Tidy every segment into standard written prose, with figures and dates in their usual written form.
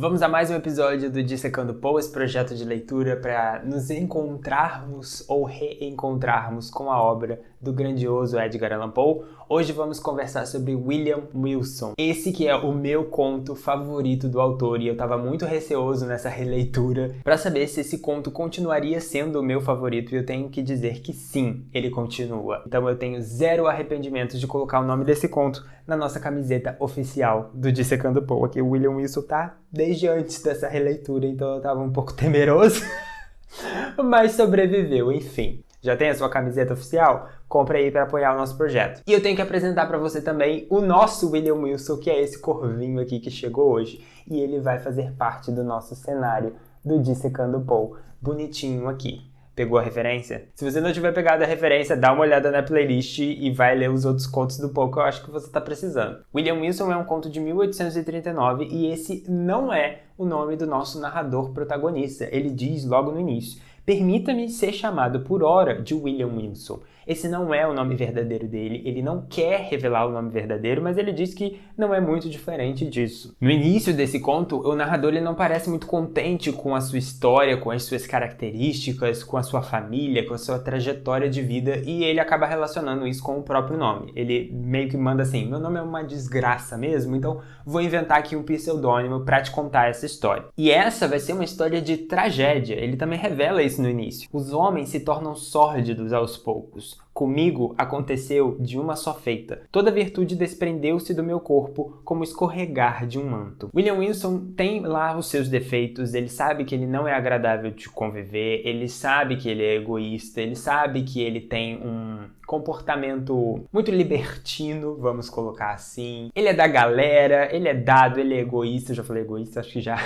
Vamos a mais um episódio do Dissecando Poe, esse projeto de leitura para nos encontrarmos ou reencontrarmos com a obra do grandioso Edgar Allan Poe. Hoje vamos conversar sobre William Wilson, esse que é o meu conto favorito do autor, e eu estava muito receoso nessa releitura para saber se esse conto continuaria sendo o meu favorito, e eu tenho que dizer que sim, ele continua. Então eu tenho zero arrependimentos de colocar o nome desse conto na nossa camiseta oficial do Dissecando Poe. Aqui o William Wilson tá desde antes dessa releitura, então eu tava um pouco temeroso, mas sobreviveu, enfim. Já tem a sua camiseta oficial? Compre aí para apoiar o nosso projeto. E eu tenho que apresentar para você também o nosso William Wilson, que é esse corvinho aqui que chegou hoje, e ele vai fazer parte do nosso cenário do Dissecando Poe, bonitinho aqui. Pegou a referência? Se você não tiver pegado a referência, dá uma olhada na playlist e vai ler os outros contos do Poe que eu acho que você está precisando. William Wilson é um conto de 1839 e esse não é o nome do nosso narrador protagonista. Ele diz logo no início: "Permita-me ser chamado por ora de William Wilson." Esse não é o nome verdadeiro dele, ele não quer revelar o nome verdadeiro, mas ele diz que não é muito diferente disso. No início desse conto, o narrador ele não parece muito contente com a sua história, com as suas características, com a sua família, com a sua trajetória de vida, e ele acaba relacionando isso com o próprio nome. Ele meio que manda assim: "Meu nome é uma desgraça mesmo, então vou inventar aqui um pseudônimo para te contar essa história." E essa vai ser uma história de tragédia, ele também revela isso no início. Os homens se tornam sórdidos aos poucos. Comigo aconteceu de uma só feita. Toda virtude desprendeu-se do meu corpo como escorregar de um manto. William Wilson tem lá os seus defeitos, ele sabe que ele não é agradável de conviver, ele sabe que ele é egoísta, ele sabe que ele tem um comportamento muito libertino, vamos colocar assim. Ele é da galera, ele é dado, ele é egoísta, eu já falei egoísta, acho que já...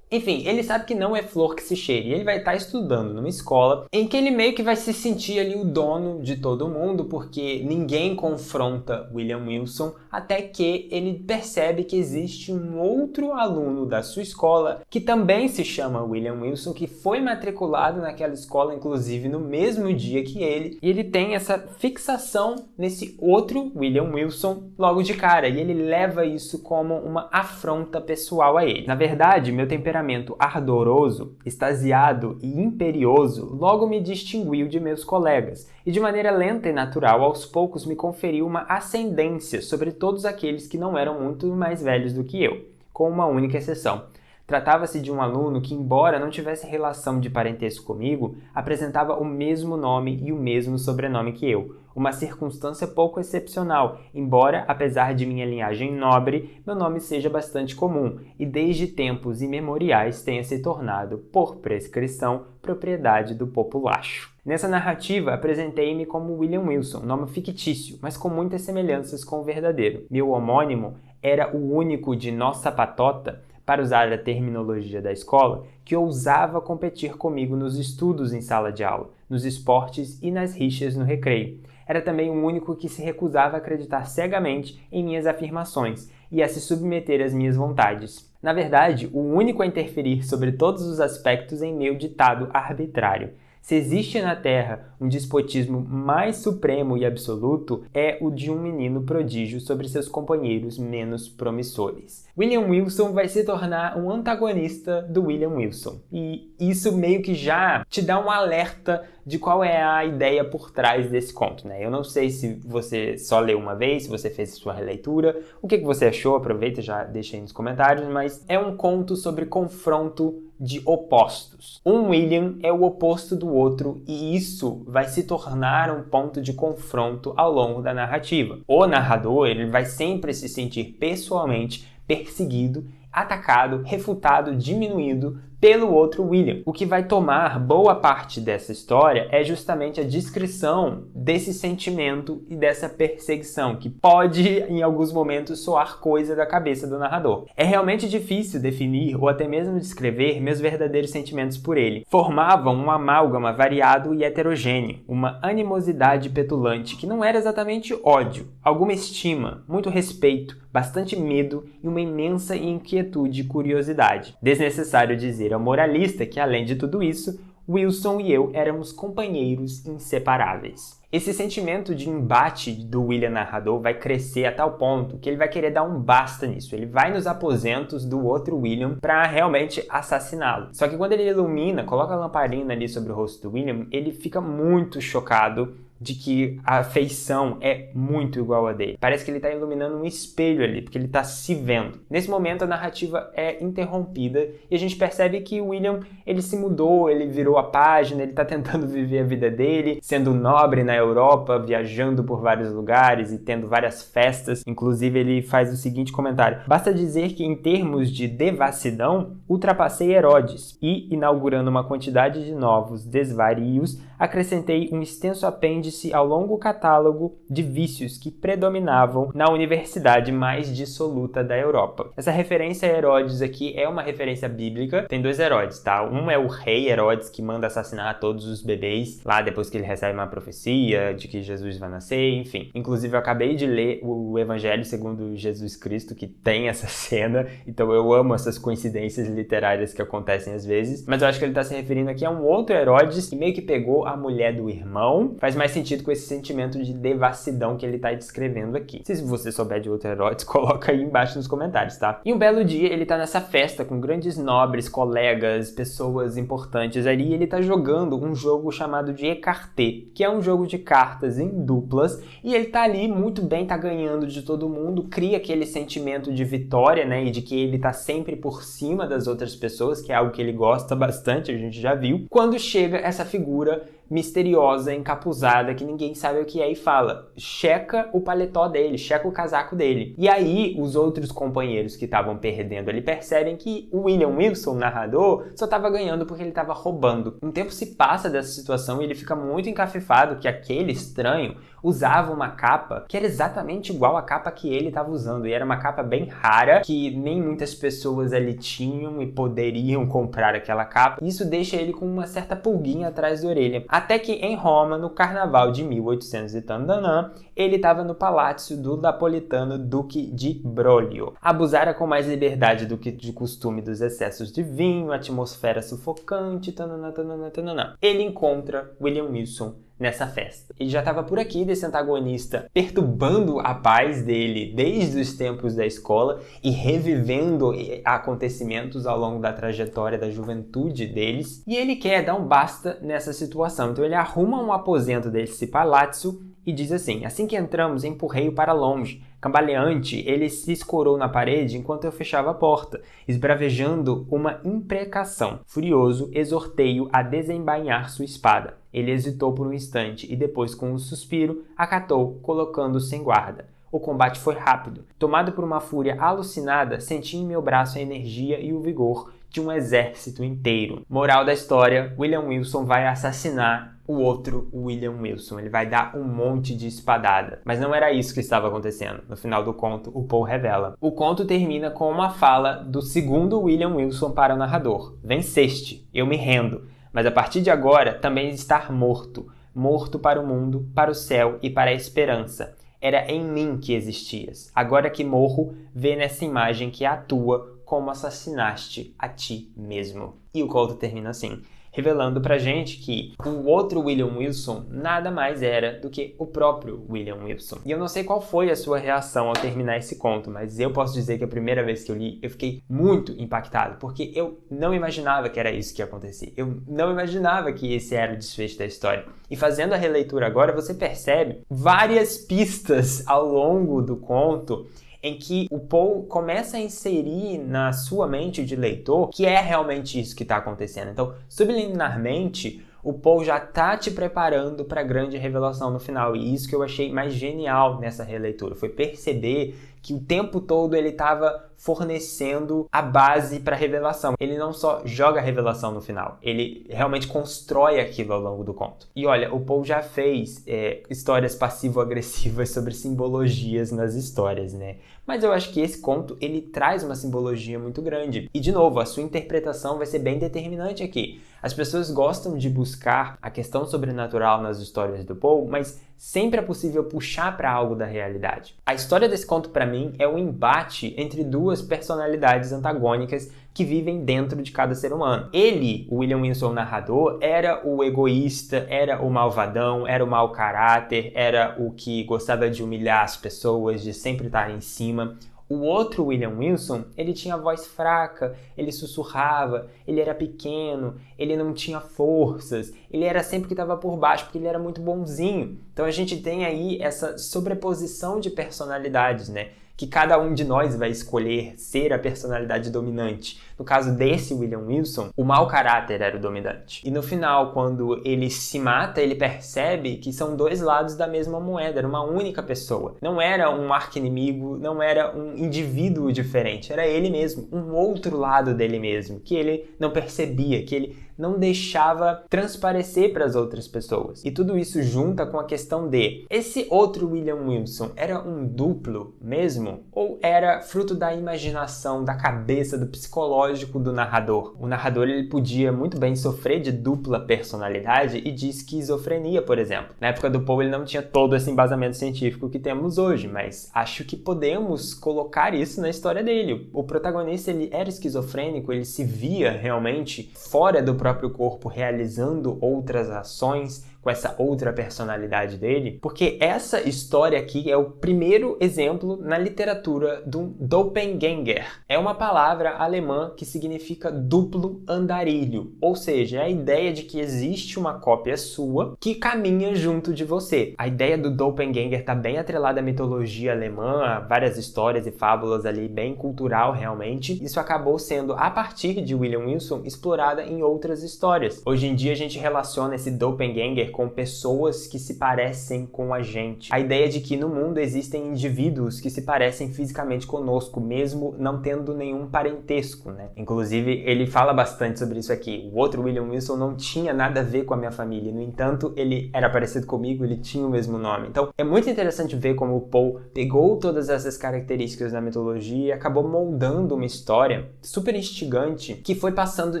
Enfim, ele sabe que não é flor que se cheire, e ele vai estar estudando numa escola em que ele meio que vai se sentir ali o dono de todo mundo, porque ninguém confronta William Wilson, até que ele percebe que existe um outro aluno da sua escola que também se chama William Wilson, que foi matriculado naquela escola, inclusive no mesmo dia que ele, e ele tem essa fixação nesse outro William Wilson logo de cara, e ele leva isso como uma afronta pessoal a ele. Na verdade, meu temperamento ardoroso, extasiado e imperioso logo me distinguiu de meus colegas e de maneira lenta e natural aos poucos me conferiu uma ascendência sobre todos aqueles que não eram muito mais velhos do que eu, com uma única exceção. Tratava-se de um aluno que, embora não tivesse relação de parentesco comigo, apresentava o mesmo nome e o mesmo sobrenome que eu. Uma circunstância pouco excepcional, embora, apesar de minha linhagem nobre, meu nome seja bastante comum e desde tempos imemoriais tenha se tornado, por prescrição, propriedade do populacho. Nessa narrativa, apresentei-me como William Wilson, nome fictício, mas com muitas semelhanças com o verdadeiro. Meu homônimo era o único de nossa patota, para usar a terminologia da escola, que ousava competir comigo nos estudos em sala de aula, nos esportes e nas rixas no recreio. Era também o único que se recusava a acreditar cegamente em minhas afirmações e a se submeter às minhas vontades. Na verdade, o único a interferir sobre todos os aspectos em meu ditado arbitrário. Se existe na Terra um despotismo mais supremo e absoluto, é o de um menino prodígio sobre seus companheiros menos promissores. William Wilson vai se tornar um antagonista do William Wilson. E isso meio que já te dá um alerta de qual é a ideia por trás desse conto, né? Eu não sei se você só leu uma vez, se você fez sua releitura, o que você achou, aproveita, já deixa aí nos comentários, mas é um conto sobre confronto de opostos. Um William é o oposto do outro e isso vai se tornar um ponto de confronto ao longo da narrativa. O narrador ele vai sempre se sentir pessoalmente perseguido, atacado, refutado, diminuído pelo outro William. O que vai tomar boa parte dessa história é justamente a descrição desse sentimento e dessa perseguição, que pode, em alguns momentos, soar coisa da cabeça do narrador. É realmente difícil definir ou até mesmo descrever meus verdadeiros sentimentos por ele. Formavam um amálgama variado e heterogêneo, uma animosidade petulante que não era exatamente ódio, alguma estima, muito respeito, bastante medo e uma imensa inquietude e curiosidade. Desnecessário dizer ao moralista que, além de tudo isso, Wilson e eu éramos companheiros inseparáveis. Esse sentimento de embate do William narrador vai crescer a tal ponto que ele vai querer dar um basta nisso. Ele vai nos aposentos do outro William para realmente assassiná-lo. Só que quando ele ilumina, coloca a lamparina ali sobre o rosto do William, ele fica muito chocado de que a feição é muito igual a dele. Parece que ele está iluminando um espelho ali, porque ele está se vendo. Nesse momento a narrativa é interrompida e a gente percebe que o William, ele se mudou, ele virou a página, ele está tentando viver a vida dele, sendo nobre na Europa, viajando por vários lugares e tendo várias festas. Inclusive ele faz o seguinte comentário: basta dizer que em termos de devassidão, ultrapassei Herodes e, inaugurando uma quantidade de novos desvarios, acrescentei um extenso apêndice ao longo catálogo de vícios que predominavam na universidade mais dissoluta da Europa. Essa referência a Herodes aqui é uma referência bíblica. Tem dois Herodes, tá? Um é o rei Herodes, que manda assassinar todos os bebês lá depois que ele recebe uma profecia de que Jesus vai nascer, enfim. Inclusive eu acabei de ler o Evangelho segundo Jesus Cristo, que tem essa cena, então eu amo essas coincidências literárias que acontecem às vezes, mas eu acho que ele está se referindo aqui a um outro Herodes que meio que pegou a mulher do irmão. Faz mais sentido com esse sentimento de devassidão que ele está descrevendo aqui. Se você souber de outro Herodes, coloca aí embaixo nos comentários, tá? E um belo dia ele tá nessa festa com grandes nobres, colegas, pessoas importantes ali, e ele tá jogando um jogo chamado de écarté, que é um jogo de cartas em duplas, e ele tá ali muito bem, tá ganhando de todo mundo, cria aquele sentimento de vitória, né, e de que ele tá sempre por cima das outras pessoas, que é algo que ele gosta bastante, a gente já viu. Quando chega essa figura misteriosa, encapuzada, que ninguém sabe o que é, e fala: checa o paletó dele, checa o casaco dele. E aí os outros companheiros que estavam perdendo ali percebem que o William Wilson, narrador, só estava ganhando porque ele estava roubando. Um tempo se passa dessa situação e ele fica muito encafifado que aquele estranho usava uma capa que era exatamente igual à capa que ele estava usando, e era uma capa bem rara, que nem muitas pessoas ali tinham e poderiam comprar aquela capa. Isso deixa ele com uma certa pulguinha atrás da orelha. Até que em Roma, no carnaval de 1800 e tandanã, ele estava no palácio do napolitano Duque de Broglio. Abusara com mais liberdade do que de costume dos excessos de vinho, atmosfera sufocante, tananã, tananã, tananã. Ele encontra William Wilson nessa festa. Ele já estava por aqui desse antagonista perturbando a paz dele desde os tempos da escola e revivendo acontecimentos ao longo da trajetória da juventude deles, e ele quer dar um basta nessa situação. Então ele arruma um aposento desse palácio e diz assim: assim que entramos, empurrei-o para longe. Cambaleante, ele se escorou na parede enquanto eu fechava a porta, esbravejando uma imprecação. Furioso, exortei-o a desembainhar sua espada. Ele hesitou por um instante e depois, com um suspiro, acatou, colocando-se em guarda. O combate foi rápido. Tomado por uma fúria alucinada, senti em meu braço a energia e o vigor de um exército inteiro. Moral da história: William Wilson vai assassinar o outro William Wilson. Ele vai dar um monte de espadada. Mas não era isso que estava acontecendo. No final do conto, o Poe revela. O conto termina com uma fala do segundo William Wilson para o narrador: venceste, eu me rendo, mas a partir de agora também estar morto. Morto para o mundo, para o céu e para a esperança. Era em mim que existias. Agora que morro, vê nessa imagem que atua como assassinaste a ti mesmo. E o conto termina assim, revelando pra gente que o outro William Wilson nada mais era do que o próprio William Wilson. E eu não sei qual foi a sua reação ao terminar esse conto, mas eu posso dizer que a primeira vez que eu li, eu fiquei muito impactado, porque eu não imaginava que era isso que ia acontecer. Eu não imaginava que esse era o desfecho da história. E fazendo a releitura agora, você percebe várias pistas ao longo do conto em que o Poe começa a inserir na sua mente de leitor que é realmente isso que está acontecendo. Então, subliminarmente, o Poe já está te preparando para a grande revelação no final. E isso que eu achei mais genial nessa releitura, foi perceber que o tempo todo ele estava fornecendo a base para a revelação. Ele não só joga a revelação no final, ele realmente constrói aquilo ao longo do conto. E olha, o Poe já fez histórias passivo-agressivas sobre simbologias nas histórias, né? Mas eu acho que esse conto, ele traz uma simbologia muito grande. E, de novo, a sua interpretação vai ser bem determinante aqui. As pessoas gostam de buscar a questão sobrenatural nas histórias do Poe, mas sempre é possível puxar para algo da realidade. A história desse conto, para mim, é um embate entre duas personalidades antagônicas que vivem dentro de cada ser humano. Ele, o William Wilson, o narrador, era o egoísta, era o malvadão, era o mau caráter, era o que gostava de humilhar as pessoas, de sempre estar em cima. O outro William Wilson, ele tinha voz fraca, ele sussurrava, ele era pequeno, ele não tinha forças, ele era sempre que estava por baixo porque ele era muito bonzinho. Então a gente tem aí essa sobreposição de personalidades, né? Que cada um de nós vai escolher ser a personalidade dominante. No caso desse William Wilson, o mau caráter era o dominante. E no final, quando ele se mata, ele percebe que são dois lados da mesma moeda, era uma única pessoa. Não era um arqui-inimigo, não era um indivíduo diferente, era ele mesmo, um outro lado dele mesmo, que ele não percebia, que ele não deixava transparecer para as outras pessoas. E tudo isso junta com a questão de: esse outro William Wilson era um duplo mesmo? Ou era fruto da imaginação, da cabeça, do psicológico do narrador? O narrador ele podia muito bem sofrer de dupla personalidade e de esquizofrenia, por exemplo. Na época do Poe ele não tinha todo esse embasamento científico que temos hoje, mas acho que podemos colocar isso na história dele. O protagonista ele era esquizofrênico, ele se via realmente fora do próprio corpo, realizando outras ações com essa outra personalidade dele, porque essa história aqui é o primeiro exemplo na literatura do Doppelgänger. É uma palavra alemã que significa duplo andarilho, ou seja, é a ideia de que existe uma cópia sua que caminha junto de você. A ideia do Doppelgänger está bem atrelada à mitologia alemã, a várias histórias e fábulas ali, bem cultural realmente. Isso acabou sendo, a partir de William Wilson, explorada em outras histórias. Hoje em dia a gente relaciona esse Doppelgänger com pessoas que se parecem com a gente. A ideia de que no mundo existem indivíduos que se parecem fisicamente conosco, mesmo não tendo nenhum parentesco, né? Inclusive, ele fala bastante sobre isso aqui. O outro William Wilson não tinha nada a ver com a minha família. No entanto, ele era parecido comigo, ele tinha o mesmo nome. Então, é muito interessante ver como o Poe pegou todas essas características da mitologia e acabou moldando uma história super instigante que foi passando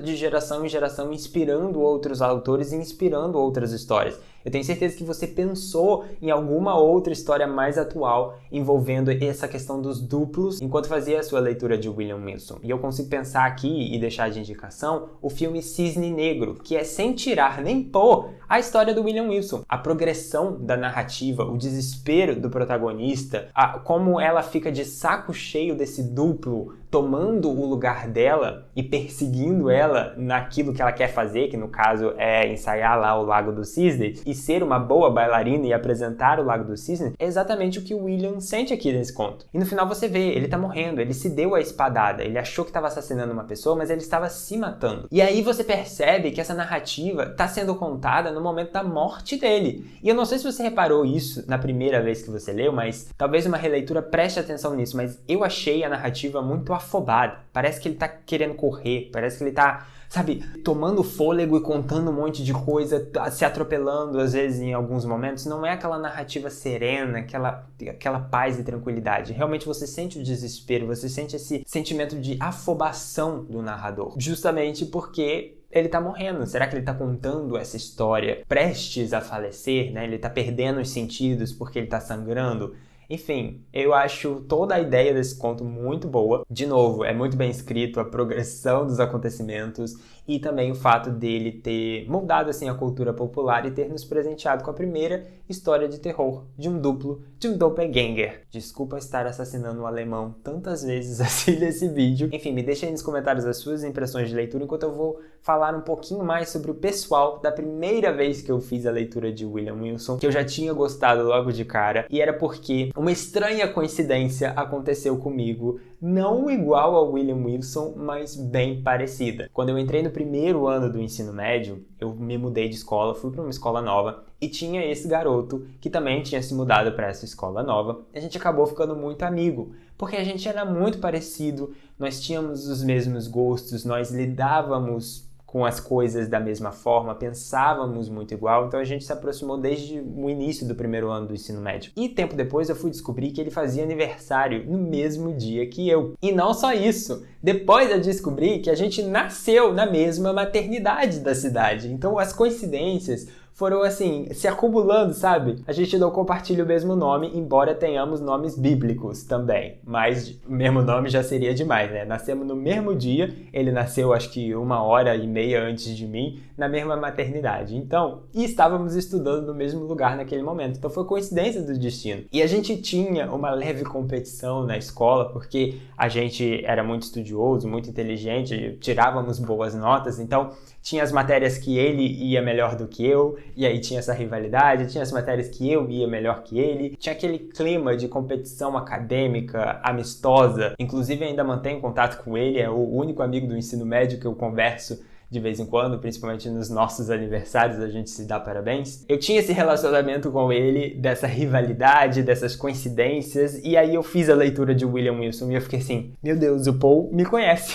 de geração em geração, inspirando outros autores e inspirando outras histórias. Eu tenho certeza que você pensou em alguma outra história mais atual envolvendo essa questão dos duplos enquanto fazia a sua leitura de William Wilson. E eu consigo pensar aqui e deixar de indicação o filme Cisne Negro, que é sem tirar nem pôr a história do William Wilson. A progressão da narrativa, o desespero do protagonista, como ela fica de saco cheio desse duplo tomando o lugar dela e perseguindo ela naquilo que ela quer fazer, que no caso é ensaiar lá o Lago dos Cisnes, e ser uma boa bailarina e apresentar o Lago dos Cisnes, é exatamente o que o William sente aqui nesse conto. E no final você vê, ele tá morrendo, ele se deu a espadada, ele achou que estava assassinando uma pessoa, mas ele estava se matando. E aí você percebe que essa narrativa tá sendo contada no momento da morte dele. E eu não sei se você reparou isso na primeira vez que você leu, mas talvez uma releitura preste atenção nisso, mas eu achei a narrativa muito afobada. Parece que ele tá querendo correr, parece que ele tá, sabe, tomando fôlego e contando um monte de coisa, se atropelando às vezes em alguns momentos. Não é aquela narrativa serena, aquela paz e tranquilidade. Realmente você sente o desespero, você sente esse sentimento de afobação do narrador, justamente porque ele tá morrendo. Será que ele tá contando essa história prestes a falecer, né? Ele tá perdendo os sentidos porque ele tá sangrando? Enfim, eu acho toda a ideia desse conto muito boa. De novo, é muito bem escrito, a progressão dos acontecimentos e também o fato dele ter moldado assim a cultura popular e ter nos presenteado com a primeira história de terror de um duplo, de um doppelganger. Desculpa estar assassinando um alemão tantas vezes assim nesse vídeo. Enfim, me deixa aí nos comentários as suas impressões de leitura enquanto eu vou falar um pouquinho mais sobre o pessoal da primeira vez que eu fiz a leitura de William Wilson, que eu já tinha gostado logo de cara, e era porque uma estranha coincidência aconteceu comigo, não igual ao William Wilson, mas bem parecida. Quando eu entrei no primeiro ano do ensino médio, eu me mudei de escola, fui para uma escola nova e tinha esse garoto que também tinha se mudado para essa escola nova. A gente acabou ficando muito amigo, porque a gente era muito parecido, nós tínhamos os mesmos gostos, nós lidávamos com as coisas da mesma forma, pensávamos muito igual, então a gente se aproximou desde o início do primeiro ano do ensino médio. E tempo depois eu fui descobrir que ele fazia aniversário no mesmo dia que eu. E não só isso, depois eu descobri que a gente nasceu na mesma maternidade da cidade. Então as coincidências foram assim, se acumulando, sabe? A gente não compartilha o mesmo nome, embora tenhamos nomes bíblicos também. Mas o mesmo nome já seria demais, né? Nascemos no mesmo dia, ele nasceu acho que 1h30 antes de mim, na mesma maternidade. Então, e estávamos estudando no mesmo lugar naquele momento. Então foi coincidência do destino. E a gente tinha uma leve competição na escola, porque a gente era muito estudioso, muito inteligente, tirávamos boas notas, então tinha as matérias que ele ia melhor do que eu, e aí tinha essa rivalidade, tinha as matérias que eu ia melhor que ele, tinha aquele clima de competição acadêmica, amistosa, inclusive ainda mantenho contato com ele, é o único amigo do ensino médio que eu converso de vez em quando, principalmente nos nossos aniversários, a gente se dá parabéns. Eu tinha esse relacionamento com ele, dessa rivalidade, dessas coincidências, e aí eu fiz a leitura de William Wilson e eu fiquei assim, meu Deus, o Paul me conhece.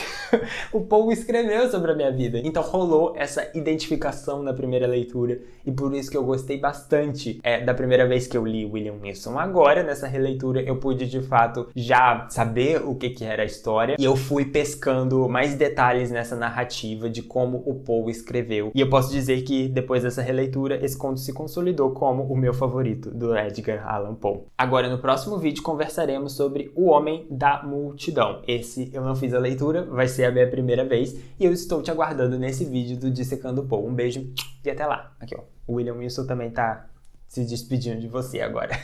O Paul escreveu sobre a minha vida. Então rolou essa identificação na primeira leitura, e por isso que eu gostei bastante da primeira vez que eu li William Wilson. Agora, nessa releitura, eu pude de fato já saber o que era a história, e eu fui pescando mais detalhes nessa narrativa de como o Paul escreveu. E eu posso dizer que, depois dessa releitura, esse conto se consolidou como o meu favorito, do Edgar Allan Poe. Agora, no próximo vídeo, conversaremos sobre O Homem da Multidão. Esse eu não fiz a leitura, vai ser a minha primeira vez, e eu estou te aguardando nesse vídeo do Dissecando Poe. Um beijo e até lá. Aqui, ó. O William Wilson também tá se despedindo de você agora.